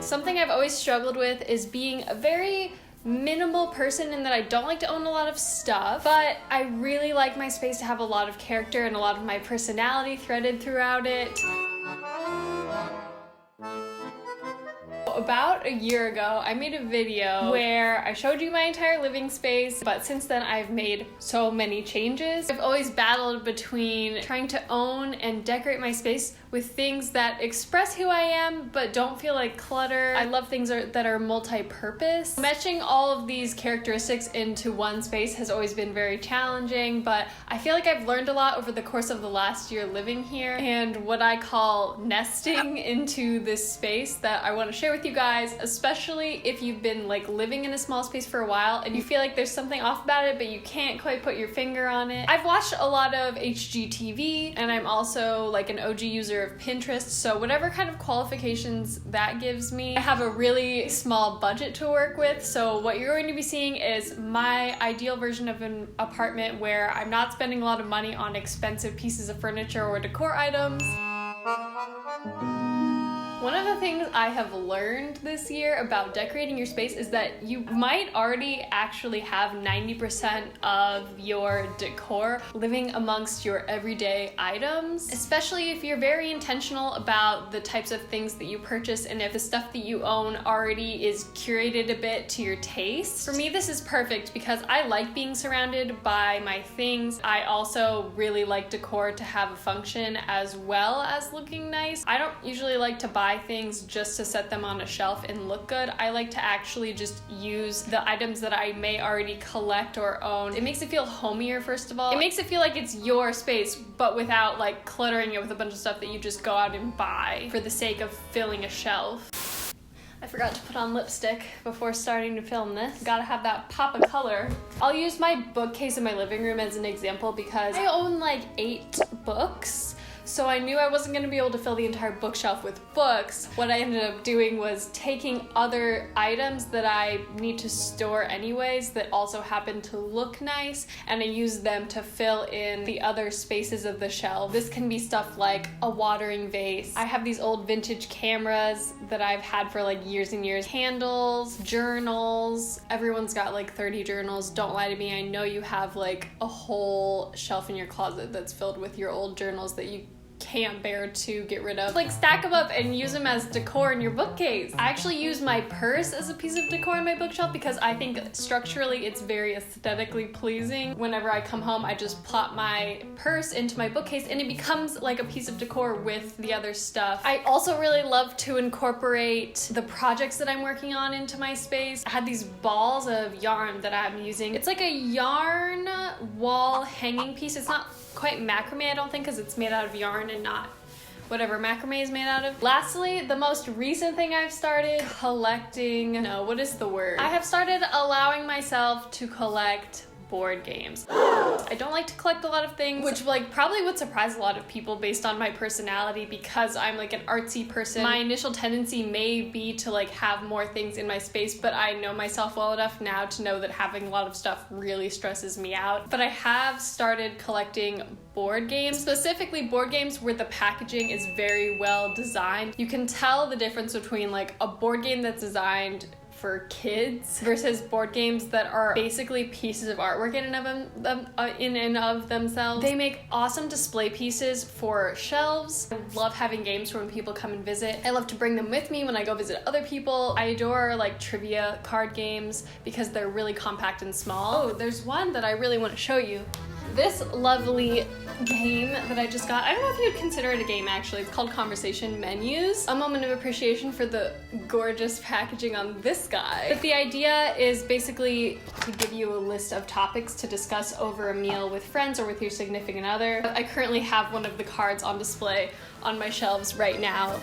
Something I've always struggled with is being a very minimal person in that I don't like to own a lot of stuff, but I really like my space to have a lot of character and a lot of my personality threaded throughout it. About a year ago, I made a video where I showed you my entire living space, but since then I've made so many changes. I've always battled between trying to own and decorate my space with things that express who I am but don't feel like clutter. I love things that are multi-purpose. Meshing all of these characteristics into one space has always been very challenging, but I feel like I've learned a lot over the course of the last year living here, and what I call nesting into this space that I want to share with you guys, especially if you've been like living in a small space for a while and you feel like there's something off about it but you can't quite put your finger on it. I've watched a lot of HGTV, and I'm also like an OG user of Pinterest, so whatever kind of qualifications that gives me. I have a really small budget to work with, so what you're going to be seeing is my ideal version of an apartment where I'm not spending a lot of money on expensive pieces of furniture or decor items. One of the things I have learned this year about decorating your space is that you might already actually have 90% of your decor living amongst your everyday items, especially if you're very intentional about the types of things that you purchase and if the stuff that you own already is curated a bit to your taste. For me, this is perfect because I like being surrounded by my things. I also really like decor to have a function as well as looking nice. I don't usually like to buy things just to set them on a shelf and look good. I like to actually just use the items that I may already collect or own. It makes it feel homier, first of all. It makes it feel like it's your space, but without like cluttering it with a bunch of stuff that you just go out and buy for the sake of filling a shelf. I forgot to put on lipstick before starting to film this. Gotta have that pop of color. I'll use my bookcase in my living room as an example because I own like 8 books. So I knew I wasn't going to be able to fill the entire bookshelf with books. What I ended up doing was taking other items that I need to store anyways that also happen to look nice, and I use them to fill in the other spaces of the shelf. This can be stuff like a watering vase. I have these old vintage cameras that I've had for like years and years. Candles, journals. Everyone's got like 30 journals. Don't lie to me. I know you have like a whole shelf in your closet that's filled with your old journals that you can't bear to get rid of. Like, stack them up and use them as decor in your bookcase. I actually use my purse as a piece of decor in my bookshelf because I think structurally it's very aesthetically pleasing. Whenever I come home, I just plop my purse into my bookcase and it becomes like a piece of decor with the other stuff. I also really love to incorporate the projects that I'm working on into my space. I had these balls of yarn that I'm using. It's like a yarn wall hanging piece. It's not quite macrame, I don't think, because it's made out of yarn and not whatever macrame is made out of. Lastly, the most recent thing I've started collecting, no, what is the word? I have started allowing myself to collect board games. I don't like to collect a lot of things, which like probably would surprise a lot of people based on my personality because I'm like an artsy person. My initial tendency may be to like have more things in my space, but I know myself well enough now to know that having a lot of stuff really stresses me out. But I have started collecting board games, specifically board games where the packaging is very well designed. You can tell the difference between like a board game that's designed for kids versus board games that are basically pieces of artwork in and of themselves. They make awesome display pieces for shelves. I love having games for when people come and visit. I love to bring them with me when I go visit other people. I adore like trivia card games because they're really compact and small. Oh, there's one that I really want to show you. This lovely game that I just got. I don't know if you'd consider it a game actually. It's called Conversation Menus. A moment of appreciation for the gorgeous packaging on this guy. But the idea is basically to give you a list of topics to discuss over a meal with friends or with your significant other. I currently have one of the cards on display on my shelves right now.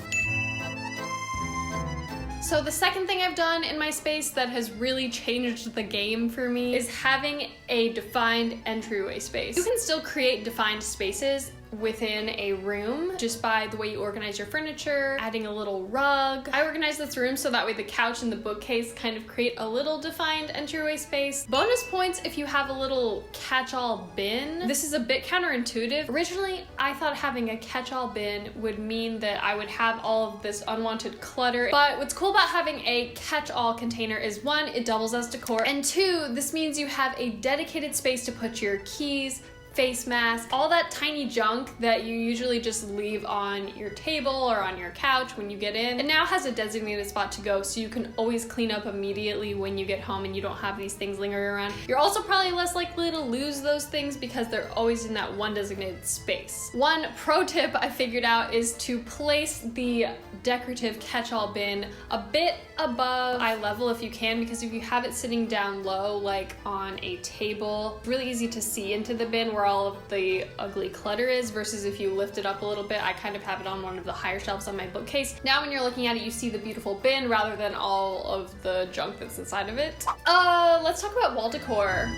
So the second thing I've done in my space that has really changed the game for me is having a defined entryway space. You can still create defined spaces within a room just by the way you organize your furniture, adding a little rug. I organize this room so that way the couch and the bookcase kind of create a little defined entryway space. Bonus points if you have a little catch-all bin. This is a bit counterintuitive. Originally, I thought having a catch-all bin would mean that I would have all of this unwanted clutter, but what's cool about having a catch-all container is one, it doubles as decor, and two, this means you have a dedicated space to put your keys, face mask, all that tiny junk that you usually just leave on your table or on your couch when you get in. It now has a designated spot to go, so you can always clean up immediately when you get home and you don't have these things lingering around. You're also probably less likely to lose those things because they're always in that one designated space. One pro tip I figured out is to place the decorative catch-all bin a bit above eye level if you can, because if you have it sitting down low, like on a table, it's really easy to see into the bin where all of the ugly clutter is, versus if you lift it up a little bit. I kind of have it on one of the higher shelves on my bookcase. Now when you're looking at it, you see the beautiful bin rather than all of the junk that's inside of it. Let's talk about wall decor.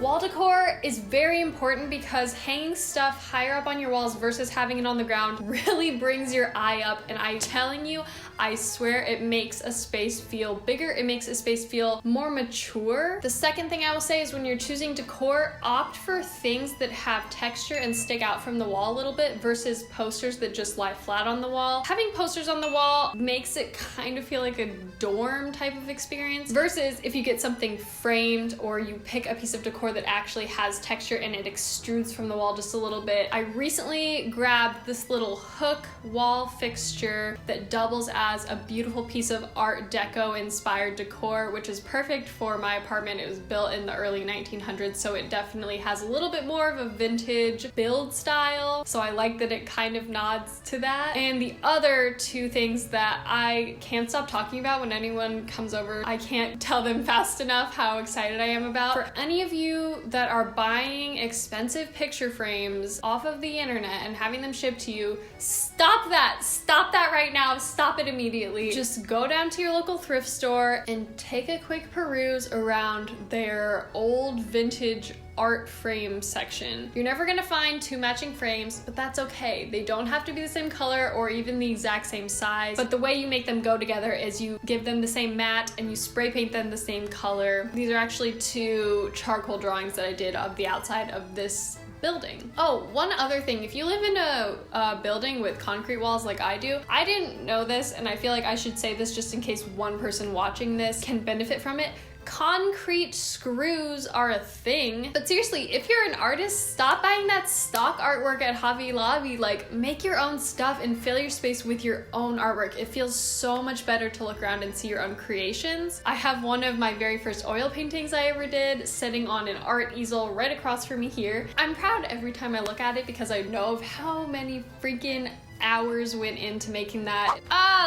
Wall decor is very important because hanging stuff higher up on your walls versus having it on the ground really brings your eye up, and I'm telling you, I swear it makes a space feel bigger. It makes a space feel more mature. The second thing I will say is when you're choosing decor, opt for things that have texture and stick out from the wall a little bit versus posters that just lie flat on the wall. Having posters on the wall makes it kind of feel like a dorm type of experience versus if you get something framed or you pick a piece of decor that actually has texture and it extrudes from the wall just a little bit. I recently grabbed this little hook wall fixture that doubles as a beautiful piece of Art Deco inspired decor, which is perfect for my apartment. It was built in the early 1900s, so it definitely has a little bit more of a vintage build style. So I like that it kind of nods to that. And the other two things that I can't stop talking about when anyone comes over, I can't tell them fast enough how excited I am about. For any of you that are buying expensive picture frames off of the internet and having them shipped to you, stop that. Stop that right now. Stop it immediately. Just go down to your local thrift store and take a quick peruse around their old vintage art frame section. You're never gonna find two matching frames, but that's okay. They don't have to be the same color or even the exact same size, but the way you make them go together is you give them the same mat and you spray paint them the same color. These are actually two charcoal drawings that I did of the outside of this building. Oh, one other thing, if you live in a building with concrete walls like I do, I didn't know this and I feel like I should say this just in case one person watching this can benefit from it. Concrete screws are a thing, but seriously, if you're an artist, stop buying that stock artwork at Hobby Lobby. Like, make your own stuff and fill your space with your own artwork. It feels so much better to look around and see your own creations. I have one of my very first oil paintings I ever did sitting on an art easel right across from me here. I'm proud every time I look at it because I know of how many freaking hours went into making that.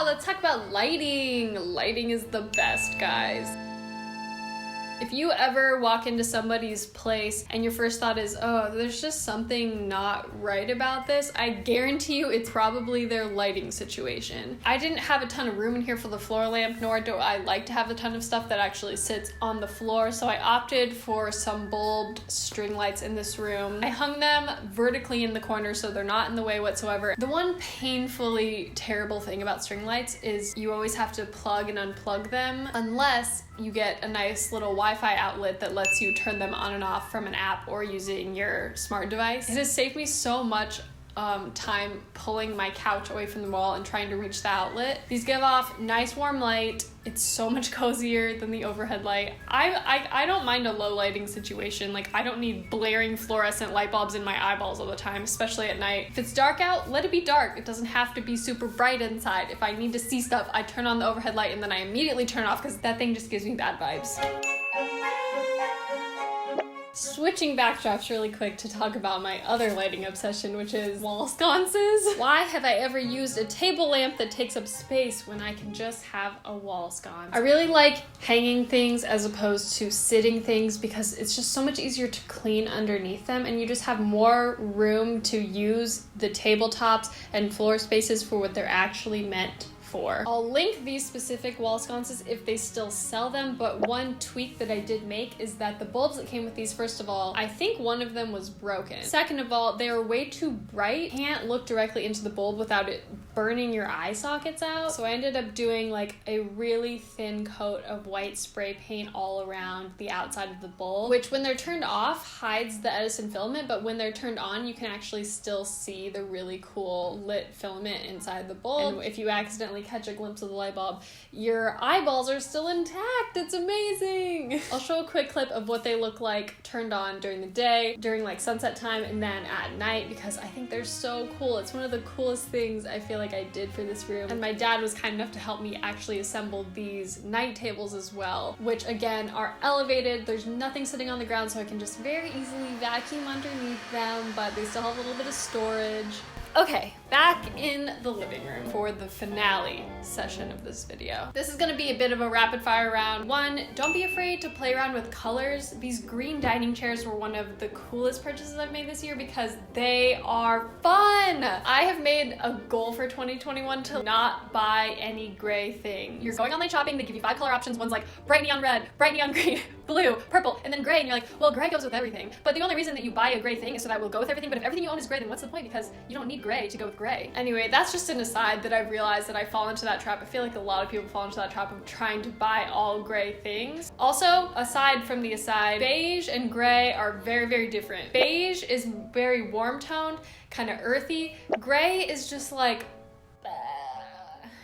Let's talk about lighting. Lighting is the best, guys. If you ever walk into somebody's place and your first thought is, oh, there's just something not right about this, I guarantee you it's probably their lighting situation. I didn't have a ton of room in here for the floor lamp, nor do I like to have a ton of stuff that actually sits on the floor, so I opted for some bulbed string lights in this room. I hung them vertically in the corner so they're not in the way whatsoever. The one painfully terrible thing about string lights is you always have to plug and unplug them unless you get a nice little Wi-Fi outlet that lets you turn them on and off from an app or using your smart device. It has saved me so much time pulling my couch away from the wall and trying to reach the outlet. These give off nice warm light. It's so much cozier than the overhead light. I don't mind a low lighting situation. Like, I don't need blaring fluorescent light bulbs in my eyeballs all the time, especially at night. If it's dark out, let it be dark. It doesn't have to be super bright inside. If I need to see stuff, I turn on the overhead light and then I immediately turn it off because that thing just gives me bad vibes. Switching backdrops really quick to talk about my other lighting obsession, which is wall sconces. Why have I ever used a table lamp that takes up space when I can just have a wall sconce? I really like hanging things as opposed to sitting things because it's just so much easier to clean underneath them and you just have more room to use the tabletops and floor spaces for what they're actually meant for. I'll link these specific wall sconces if they still sell them, but one tweak that I did make is that the bulbs that came with these, first of all, I think one of them was broken. Second of all, they are way too bright. Can't look directly into the bulb without it burning your eye sockets out. So I ended up doing like a really thin coat of white spray paint all around the outside of the bulb, which when they're turned off hides the Edison filament, but when they're turned on, you can actually still see the really cool lit filament inside the bulb. And if you accidentally catch a glimpse of the light bulb, your eyeballs are still intact. It's amazing. I'll show a quick clip of what they look like turned on during the day, during like sunset time, and then at night, because I think they're so cool. It's one of the coolest things I feel like I did for this room. And my dad was kind enough to help me actually assemble these night tables as well, which again are elevated. There's nothing sitting on the ground, so I can just very easily vacuum underneath them, but they still have a little bit of storage. Okay, back in the living room for the finale session of this video. This is gonna be a bit of a rapid fire round. One, don't be afraid to play around with colors. These green dining chairs were one of the coolest purchases I've made this year because they are fun. I have made a goal for 2021 to not buy any gray thing. You're going online shopping, they give you 5 color options. One's like bright neon red, bright neon green, blue, purple, and then gray, and you're like, well, gray goes with everything. But the only reason that you buy a gray thing is so that it will go with everything, but if everything you own is gray, then what's the point? Because you don't need gray to go with gray. Anyway, that's just an aside that I've realized that I fall into that trap. I feel like a lot of people fall into that trap of trying to buy all gray things. Also, aside from the aside, beige and gray are very, very different. Beige is very warm toned, kind of earthy. Gray is just like,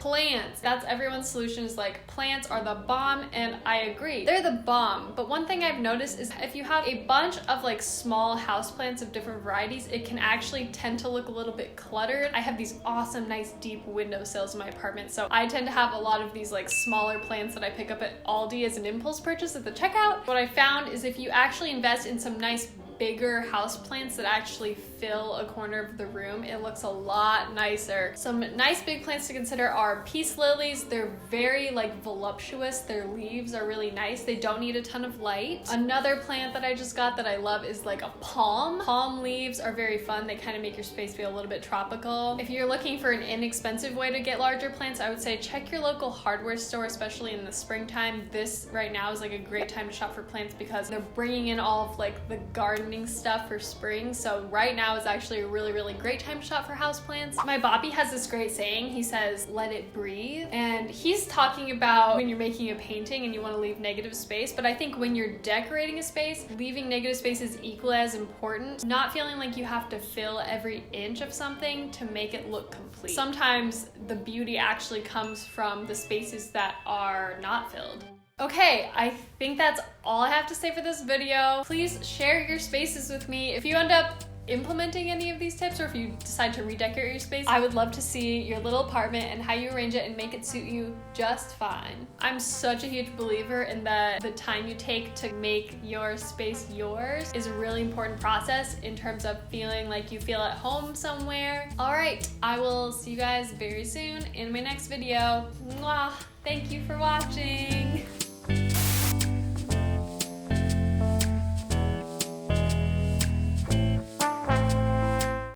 plants. That's everyone's solution, is like plants are the bomb, and I agree. They're the bomb. But one thing I've noticed is if you have a bunch of like small houseplants of different varieties, it can actually tend to look a little bit cluttered. I have these awesome, nice, deep windowsills in my apartment, so I tend to have a lot of these like smaller plants that I pick up at Aldi as an impulse purchase at the checkout. What I found is if you actually invest in some nice bigger houseplants that actually fill a corner of the room, it looks a lot nicer. Some nice big plants to consider are peace lilies. They're very like voluptuous. Their leaves are really nice. They don't need a ton of light. Another plant that I just got that I love is like a palm. Palm leaves are very fun. They kind of make your space feel a little bit tropical. If you're looking for an inexpensive way to get larger plants, I would say check your local hardware store, especially in the springtime. This right now is like a great time to shop for plants because they're bringing in all of like the gardening stuff for spring. So right now is actually a really, really great time to shop for houseplants. My Boppy has this great saying. He says, let it breathe. And he's talking about when you're making a painting and you want to leave negative space. But I think when you're decorating a space, leaving negative space is equally as important. Not feeling like you have to fill every inch of something to make it look complete. Sometimes the beauty actually comes from the spaces that are not filled. Okay, I think that's all I have to say for this video. Please share your spaces with me. If you end up implementing any of these tips, or if you decide to redecorate your space, I would love to see your little apartment and how you arrange it and make it suit you just fine. I'm such a huge believer in that the time you take to make your space yours is a really important process in terms of feeling like you feel at home somewhere. All right, I will see you guys very soon in my next video. Mwah! Thank you for watching.